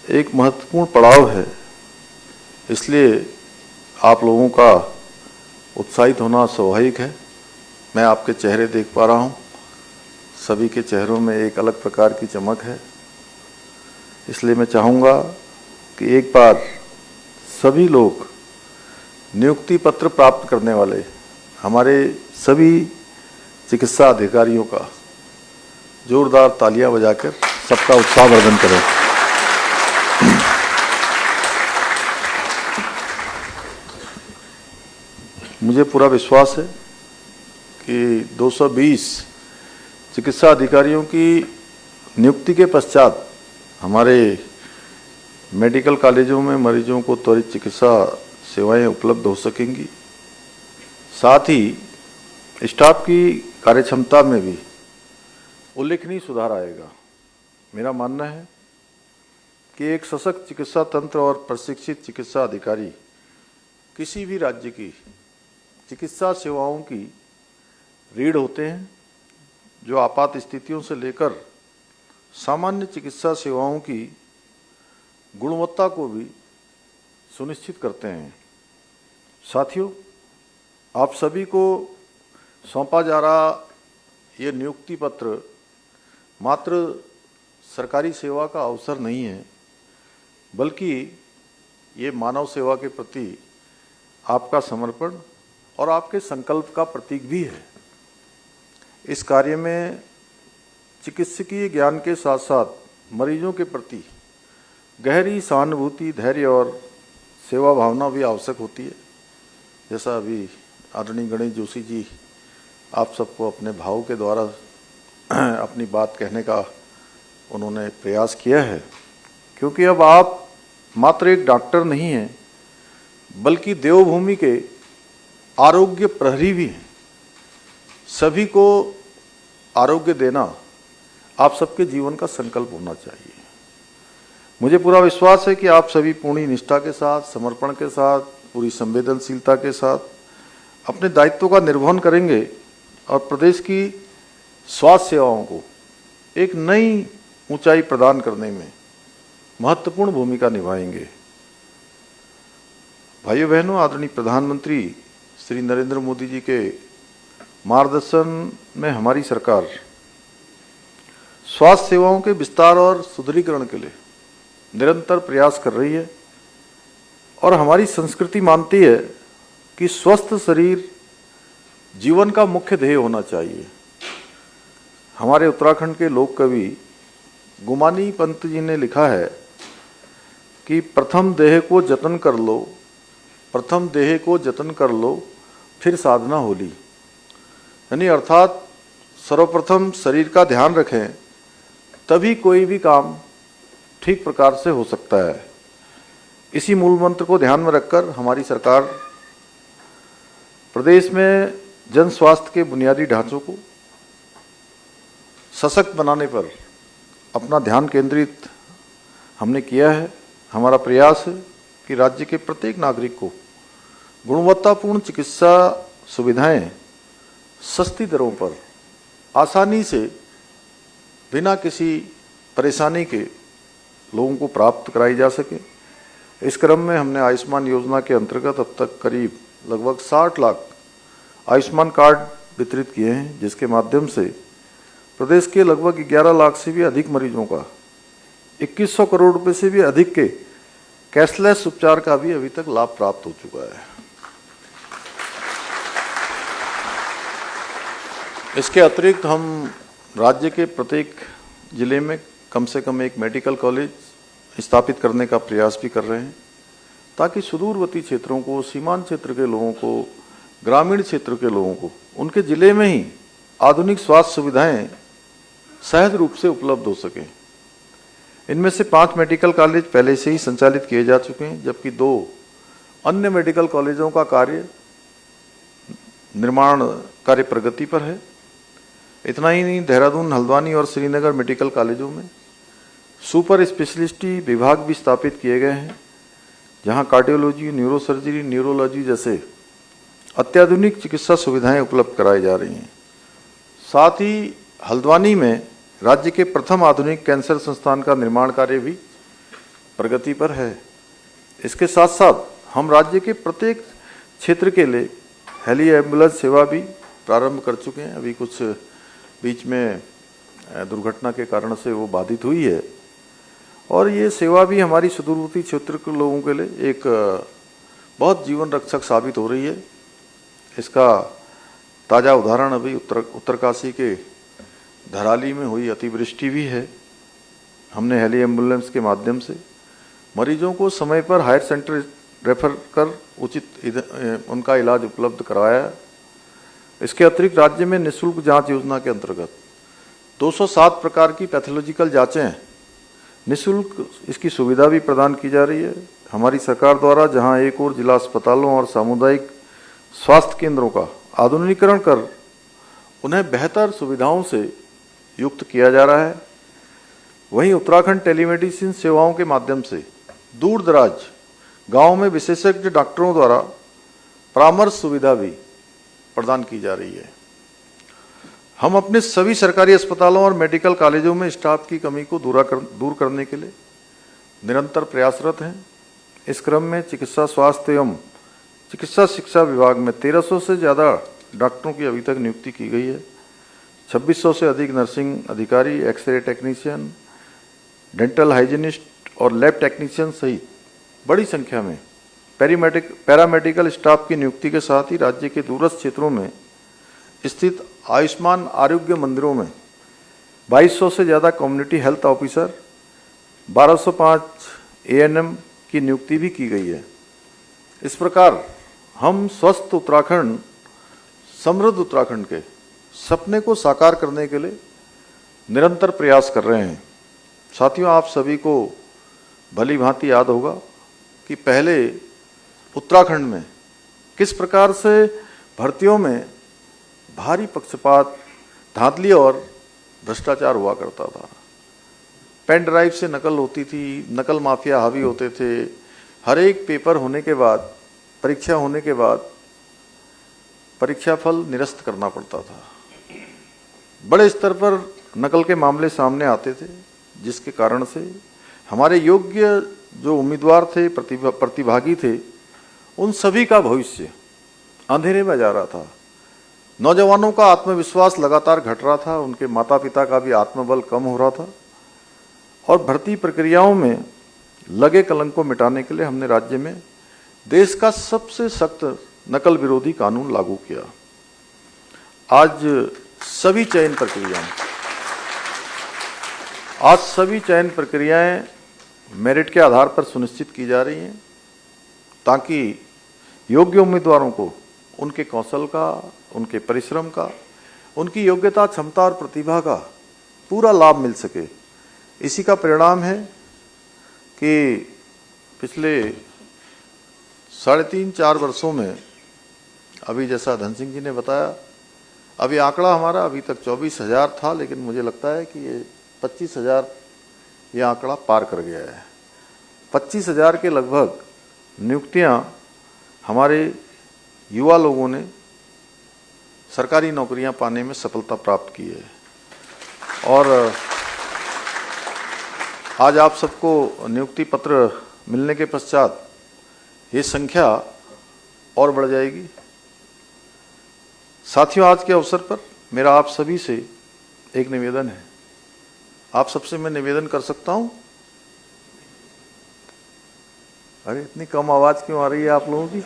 एक महत्वपूर्ण पड़ाव है, इसलिए आप लोगों का उत्साहित होना स्वाभाविक है। मैं आपके चेहरे देख पा रहा हूँ, सभी के चेहरों में एक अलग प्रकार की चमक है। इसलिए मैं चाहूँगा कि एक बार सभी लोग नियुक्ति पत्र प्राप्त करने वाले हमारे सभी चिकित्सा अधिकारियों का जोरदार तालियां बजाकर सबका उत्साहवर्धन करें। मुझे पूरा विश्वास है कि 220 चिकित्सा अधिकारियों की नियुक्ति के पश्चात हमारे मेडिकल कॉलेजों में मरीजों को त्वरित चिकित्सा सेवाएं उपलब्ध हो सकेंगी। साथ ही स्टाफ की कार्यक्षमता में भी उल्लेखनीय सुधार आएगा। मेरा मानना है कि एक सशक्त चिकित्सा तंत्र और प्रशिक्षित चिकित्सा अधिकारी किसी भी राज्य की चिकित्सा सेवाओं की रीढ़ होते हैं, जो आपात स्थितियों से लेकर सामान्य चिकित्सा सेवाओं की गुणवत्ता को भी सुनिश्चित करते हैं। साथियों, आप सभी को सौंपा जा रहा ये नियुक्ति पत्र मात्र सरकारी सेवा का अवसर नहीं है, बल्कि ये मानव सेवा के प्रति आपका समर्पण और आपके संकल्प का प्रतीक भी है। इस कार्य में चिकित्सकीय ज्ञान के साथ साथ मरीजों के प्रति गहरी सहानुभूति, धैर्य और सेवा भावना भी आवश्यक होती है। जैसा अभी आदरणीय गणेश जोशी जी आप सबको अपने भाव के द्वारा अपनी बात कहने का उन्होंने प्रयास किया है, क्योंकि अब आप मात्र एक डॉक्टर नहीं हैं, बल्कि देवभूमि के आरोग्य प्रहरी भी हैं। सभी को आरोग्य देना आप सबके जीवन का संकल्प होना चाहिए। मुझे पूरा विश्वास है कि आप सभी पूर्ण निष्ठा के साथ, समर्पण के साथ, पूरी संवेदनशीलता के साथ अपने दायित्वों का निर्वहन करेंगे और प्रदेश की स्वास्थ्य सेवाओं को एक नई ऊंचाई प्रदान करने में महत्वपूर्ण भूमिका निभाएंगे। भाइयों बहनों, आदरणीय प्रधानमंत्री श्री नरेंद्र मोदी जी के मार्गदर्शन में हमारी सरकार स्वास्थ्य सेवाओं के विस्तार और सुदृढ़ीकरण के लिए निरंतर प्रयास कर रही है और हमारी संस्कृति मानती है कि स्वस्थ शरीर जीवन का मुख्य ध्येय होना चाहिए। हमारे उत्तराखंड के लोक कवि गुमानी पंत जी ने लिखा है कि प्रथम देह को जतन कर लो, प्रथम देह को जतन कर लो, फिर साधना होली। यानी अर्थात सर्वप्रथम शरीर का ध्यान रखें, तभी कोई भी काम ठीक प्रकार से हो सकता है। इसी मूल मंत्र को ध्यान में रखकर हमारी सरकार प्रदेश में जन स्वास्थ्य के बुनियादी ढांचों को सशक्त बनाने पर अपना ध्यान केंद्रित हमने किया है। हमारा प्रयास है कि राज्य के प्रत्येक नागरिक को गुणवत्तापूर्ण चिकित्सा सुविधाएं सस्ती दरों पर आसानी से बिना किसी परेशानी के लोगों को प्राप्त कराई जा सके। इस क्रम में हमने आयुष्मान योजना के अंतर्गत अब तक करीब लगभग 60 लाख आयुष्मान कार्ड वितरित किए हैं, जिसके माध्यम से प्रदेश के लगभग 11 लाख से भी अधिक मरीजों का 2100 करोड़ रुपए से भी अधिक के कैशलेस उपचार का भी अभी तक लाभ प्राप्त हो चुका है। इसके अतिरिक्त हम राज्य के प्रत्येक जिले में कम से कम एक मेडिकल कॉलेज स्थापित करने का प्रयास भी कर रहे हैं, ताकि सुदूरवर्ती क्षेत्रों को, सीमांत क्षेत्र के लोगों को, ग्रामीण क्षेत्र के लोगों को उनके जिले में ही आधुनिक स्वास्थ्य सुविधाएं सहज रूप से उपलब्ध हो सकें। इनमें से 5 मेडिकल कॉलेज पहले से ही संचालित किए जा चुके हैं, जबकि 2 अन्य मेडिकल कॉलेजों का निर्माण कार्य प्रगति पर है। इतना ही नहीं, देहरादून, हल्द्वानी और श्रीनगर मेडिकल कॉलेजों में सुपर स्पेशलिटी विभाग भी स्थापित किए गए हैं, जहां कार्डियोलॉजी, न्यूरोसर्जरी, न्यूरोलॉजी जैसे अत्याधुनिक चिकित्सा सुविधाएं उपलब्ध कराई जा रही हैं। साथ ही हल्द्वानी में राज्य के प्रथम आधुनिक कैंसर संस्थान का निर्माण कार्य भी प्रगति पर है। इसके साथ साथ हम राज्य के प्रत्येक क्षेत्र के लिए हेली एम्बुलेंस सेवा भी प्रारंभ कर चुके हैं। अभी कुछ बीच में दुर्घटना के कारण से वो बाधित हुई है और ये सेवा भी हमारी सुदूरवर्ती क्षेत्र के लोगों के लिए एक बहुत जीवन रक्षक साबित हो रही है। इसका ताज़ा उदाहरण अभी उत्तरकाशी के धराली में हुई अतिवृष्टि भी है। हमने हेली एम्बुलेंस के माध्यम से मरीजों को समय पर हायर सेंटर रेफर कर उचित उनका इलाज उपलब्ध करवाया। इसके अतिरिक्त राज्य में निःशुल्क जांच योजना के अंतर्गत 207 प्रकार की पैथोलॉजिकल जांचें निःशुल्क इसकी सुविधा भी प्रदान की जा रही है। हमारी सरकार द्वारा जहां एक और जिला अस्पतालों और सामुदायिक स्वास्थ्य केंद्रों का आधुनिकीकरण कर उन्हें बेहतर सुविधाओं से युक्त किया जा रहा है, वहीं उत्तराखंड टेलीमेडिसिन सेवाओं के माध्यम से दूर दराज गाँव में विशेषज्ञ डॉक्टरों द्वारा परामर्श सुविधा भी प्रदान की जा रही है। हम अपने सभी सरकारी अस्पतालों और मेडिकल कॉलेजों में स्टाफ की कमी को दूर करने के लिए निरंतर प्रयासरत हैं। इस क्रम में चिकित्सा स्वास्थ्य एवं चिकित्सा शिक्षा विभाग में 1300 से ज़्यादा डॉक्टरों की अभी तक नियुक्ति की गई है। 2600 से अधिक नर्सिंग अधिकारी, एक्सरे टेक्नीशियन, डेंटल हाइजीनिस्ट और लैब टेक्नीशियन सहित बड़ी संख्या में पैरामेडिकल स्टाफ की नियुक्ति के साथ ही राज्य के दूरस्थ क्षेत्रों में स्थित आयुष्मान आरोग्य मंदिरों में 2200 से ज़्यादा कम्युनिटी हेल्थ ऑफिसर, 1205 ANM की नियुक्ति भी की गई है। इस प्रकार हम स्वस्थ उत्तराखंड, समृद्ध उत्तराखंड के सपने को साकार करने के लिए निरंतर प्रयास कर रहे हैं। साथियों, आप सभी को भली भांति याद होगा कि पहले उत्तराखंड में किस प्रकार से भर्तियों में भारी पक्षपात, धांधली और भ्रष्टाचार हुआ करता था। पेन ड्राइव से नकल होती थी, नकल माफिया हावी होते थे। हर एक पेपर होने के बाद, परीक्षा होने के बाद परीक्षा फल निरस्त करना पड़ता था। बड़े स्तर पर नकल के मामले सामने आते थे, जिसके कारण से हमारे योग्य जो उम्मीदवार थे, प्रतिभागी थे, उन सभी का भविष्य अंधेरे में जा रहा था। नौजवानों का आत्मविश्वास लगातार घट रहा था, उनके माता पिता का भी आत्मबल कम हो रहा था और भर्ती प्रक्रियाओं में लगे कलंक को मिटाने के लिए हमने राज्य में देश का सबसे सख्त नकल विरोधी कानून लागू किया। आज सभी चयन प्रक्रियाएं मेरिट के आधार पर सुनिश्चित की जा रही हैं, ताकि योग्य उम्मीदवारों को उनके कौशल का, उनके परिश्रम का, उनकी योग्यता, क्षमता और प्रतिभा का पूरा लाभ मिल सके। इसी का परिणाम है कि पिछले 3.5-4 वर्षों में, अभी जैसा धन सिंह जी ने बताया, अभी आंकड़ा हमारा अभी तक 24,000 था, लेकिन मुझे लगता है कि ये 25,000 ये आंकड़ा पार कर गया है। 25,000 के लगभग नियुक्तियां हमारे युवा लोगों ने सरकारी नौकरियां पाने में सफलता प्राप्त की है और आज आप सबको नियुक्ति पत्र मिलने के पश्चात ये संख्या और बढ़ जाएगी। साथियों, आज के अवसर पर मेरा आप सभी से एक निवेदन है। आप सबसे मैं निवेदन कर सकता हूं? अरे इतनी कम आवाज क्यों आ रही है आप लोगों की?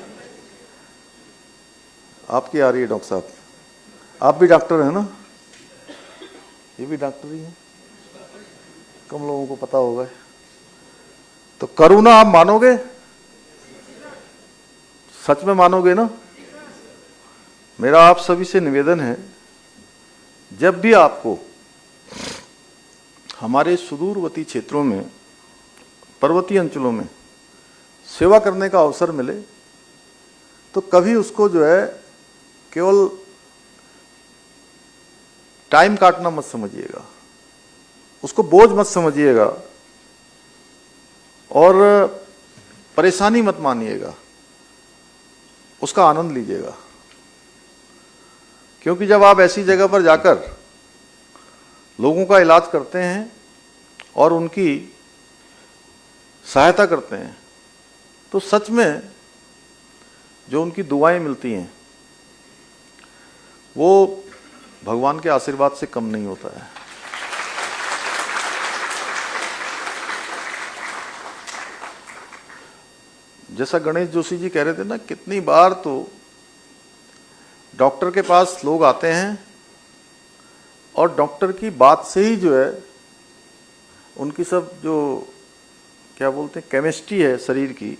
आपकी आ रही है डॉक्टर साहब। आप भी डॉक्टर हैं ना? ये भी डॉक्टर ही है, कम लोगों को पता होगा। तो करूँ ना, आप मानोगे? सच में मानोगे ना? मेरा आप सभी से निवेदन है, जब भी आपको हमारे सुदूरवर्ती क्षेत्रों में, पर्वतीय अंचलों में सेवा करने का अवसर मिले, तो कभी उसको जो है केवल टाइम काटना मत समझिएगा, उसको बोझ मत समझिएगा और परेशानी मत मानिएगा, उसका आनंद लीजिएगा। क्योंकि जब आप ऐसी जगह पर जाकर लोगों का इलाज करते हैं और उनकी सहायता करते हैं, तो सच में जो उनकी दुआएं मिलती हैं वो भगवान के आशीर्वाद से कम नहीं होता है। जैसा गणेश जोशी जी कह रहे थे ना, कितनी बार तो डॉक्टर के पास लोग आते हैं और डॉक्टर की बात से ही जो है उनकी सब जो क्या बोलते हैं केमिस्ट्री है शरीर की,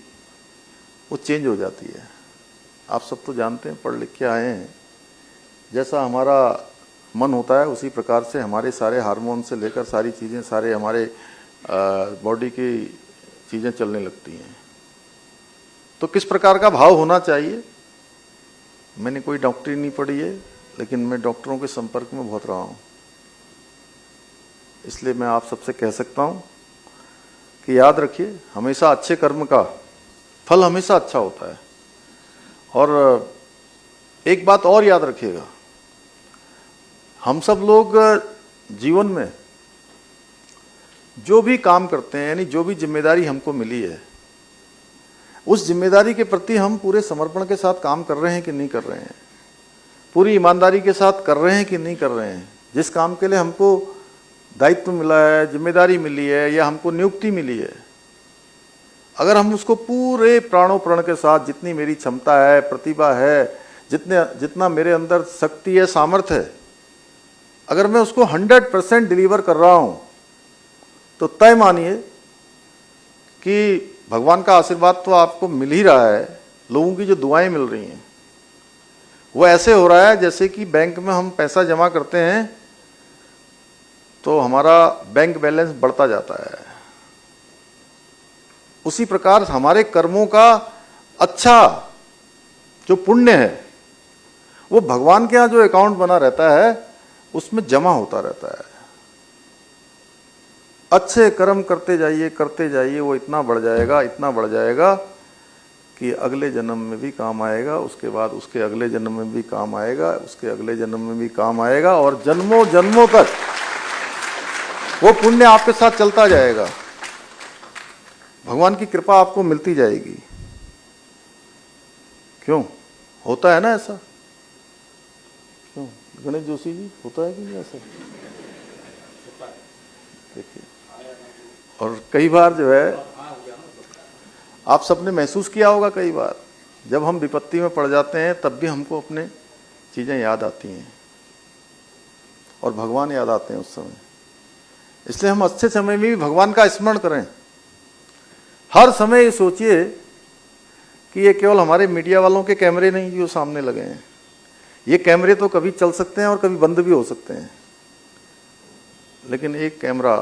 वो चेंज हो जाती है। आप सब तो जानते हैं, पढ़ लिख के आए हैं, जैसा हमारा मन होता है उसी प्रकार से हमारे सारे हार्मोन से लेकर सारी चीज़ें, सारे हमारे बॉडी की चीज़ें चलने लगती हैं। तो किस प्रकार का भाव होना चाहिए, मैंने कोई डॉक्टरी नहीं पढ़ी है, लेकिन मैं डॉक्टरों के संपर्क में बहुत रहा हूँ, इसलिए मैं आप सबसे कह सकता हूँ कि याद रखिए, हमेशा अच्छे कर्म का फल हमेशा अच्छा होता है। और एक बात और याद रखिएगा, हम सब लोग जीवन में जो भी काम करते हैं, यानी जो भी जिम्मेदारी हमको मिली है, उस जिम्मेदारी के प्रति हम पूरे समर्पण के साथ काम कर रहे हैं कि नहीं कर रहे हैं, पूरी ईमानदारी के साथ कर रहे हैं कि नहीं कर रहे हैं। जिस काम के लिए हमको दायित्व मिला है, जिम्मेदारी मिली है या हमको नियुक्ति मिली है, अगर हम उसको पूरे प्राणों प्रण के साथ, जितनी मेरी क्षमता है, प्रतिभा है, जितना मेरे अंदर शक्ति है, सामर्थ्य है, अगर मैं उसको 100% डिलीवर कर रहा हूं, तो तय मानिए कि भगवान का आशीर्वाद तो आपको मिल ही रहा है। लोगों की जो दुआएं मिल रही हैं वो ऐसे हो रहा है जैसे कि बैंक में हम पैसा जमा करते हैं तो हमारा बैंक बैलेंस बढ़ता जाता है। उसी प्रकार हमारे कर्मों का अच्छा जो पुण्य है वो भगवान के यहाँ जो अकाउंट बना रहता है उसमें जमा होता रहता है। अच्छे कर्म करते जाइए, वो इतना बढ़ जाएगा कि अगले जन्म में भी काम आएगा, उसके बाद उसके अगले जन्म में भी काम आएगा, उसके अगले जन्म में भी काम आएगा, और जन्मों जन्मों तक वो पुण्य आपके साथ चलता जाएगा। भगवान की कृपा आपको मिलती जाएगी। क्यों होता है ना ऐसा? क्यों गणेश जोशी जी, होता है कि नहीं ऐसा? देखिए, और कई बार जो है आप सबने महसूस किया होगा, कई बार जब हम विपत्ति में पड़ जाते हैं तब भी हमको अपने चीज़ें याद आती हैं और भगवान याद आते हैं उस समय। इसलिए हम अच्छे समय में भी भगवान का स्मरण करें। हर समय ये सोचिए कि ये केवल हमारे मीडिया वालों के कैमरे नहीं जो सामने लगे हैं, ये कैमरे तो कभी चल सकते हैं और कभी बंद भी हो सकते हैं, लेकिन एक कैमरा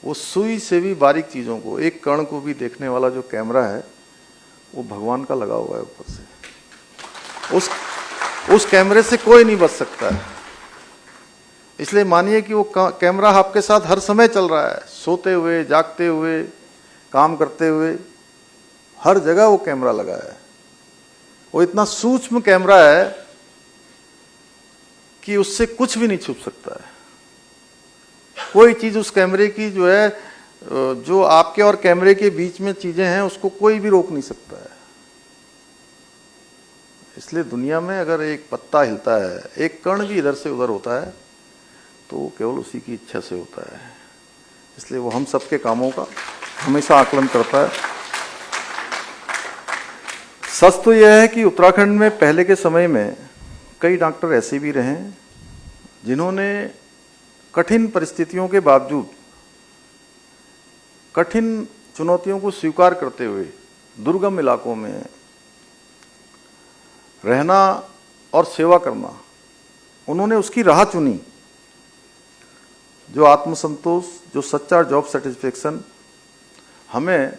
वो सुई से भी बारीक चीज़ों को, एक कण को भी देखने वाला जो कैमरा है वो भगवान का लगा हुआ है ऊपर से। उस कैमरे से कोई नहीं बच सकता है। इसलिए मानिए कि वो कैमरा आपके साथ हर समय चल रहा है, सोते हुए, जागते हुए, काम करते हुए, हर जगह वो कैमरा लगा है। वो इतना सूक्ष्म कैमरा है कि उससे कुछ भी नहीं छुप सकता है। कोई चीज़ उस कैमरे की जो है, जो आपके और कैमरे के बीच में चीज़ें हैं, उसको कोई भी रोक नहीं सकता है। इसलिए दुनिया में अगर एक पत्ता हिलता है, एक कण भी इधर से उधर होता है, तो वो केवल उसी की इच्छा से होता है। इसलिए वो हम सबके कामों का हमेशा आकलन करता है। सच तो यह है कि उत्तराखंड में पहले के समय में कई डॉक्टर ऐसे भी रहे जिन्होंने कठिन परिस्थितियों के बावजूद, कठिन चुनौतियों को स्वीकार करते हुए दुर्गम इलाकों में रहना और सेवा करना, उन्होंने उसकी राह चुनी। जो आत्मसंतोष, जो सच्चा जॉब सेटिस्फेक्शन हमें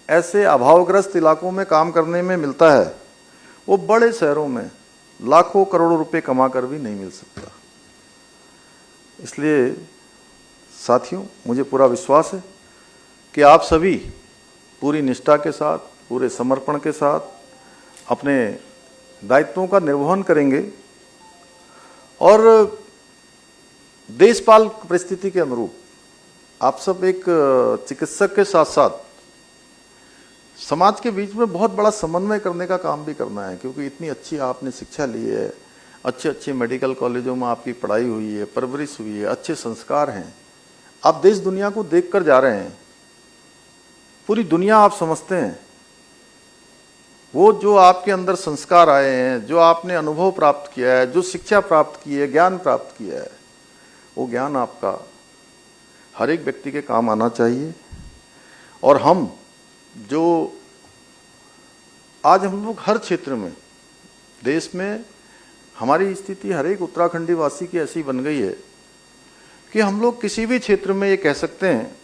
ऐसे अभावग्रस्त इलाकों में काम करने में मिलता है, वो बड़े शहरों में लाखों करोड़ों रुपए कमाकर भी नहीं मिल सकता। इसलिए साथियों, मुझे पूरा विश्वास है कि आप सभी पूरी निष्ठा के साथ, पूरे समर्पण के साथ अपने दायित्वों का निर्वहन करेंगे और देशपाल परिस्थिति के अनुरूप आप सब एक चिकित्सक के साथ साथ समाज के बीच में बहुत बड़ा समन्वय करने का काम भी करना है, क्योंकि इतनी अच्छी आपने शिक्षा ली है, अच्छे अच्छे मेडिकल कॉलेजों में आपकी पढ़ाई हुई है, परवरिश हुई है, अच्छे संस्कार हैं। आप देश दुनिया को देख कर जा रहे हैं, पूरी दुनिया आप समझते हैं। वो जो आपके अंदर संस्कार आए हैं, जो आपने अनुभव प्राप्त किया है, जो शिक्षा प्राप्त की है, ज्ञान प्राप्त किया है, वो ज्ञान आपका हर एक व्यक्ति के काम आना चाहिए। और हम जो आज हम लोग हर क्षेत्र में, देश में हमारी स्थिति हर एक उत्तराखंडी वासी की ऐसी बन गई है कि हम लोग किसी भी क्षेत्र में ये कह सकते हैं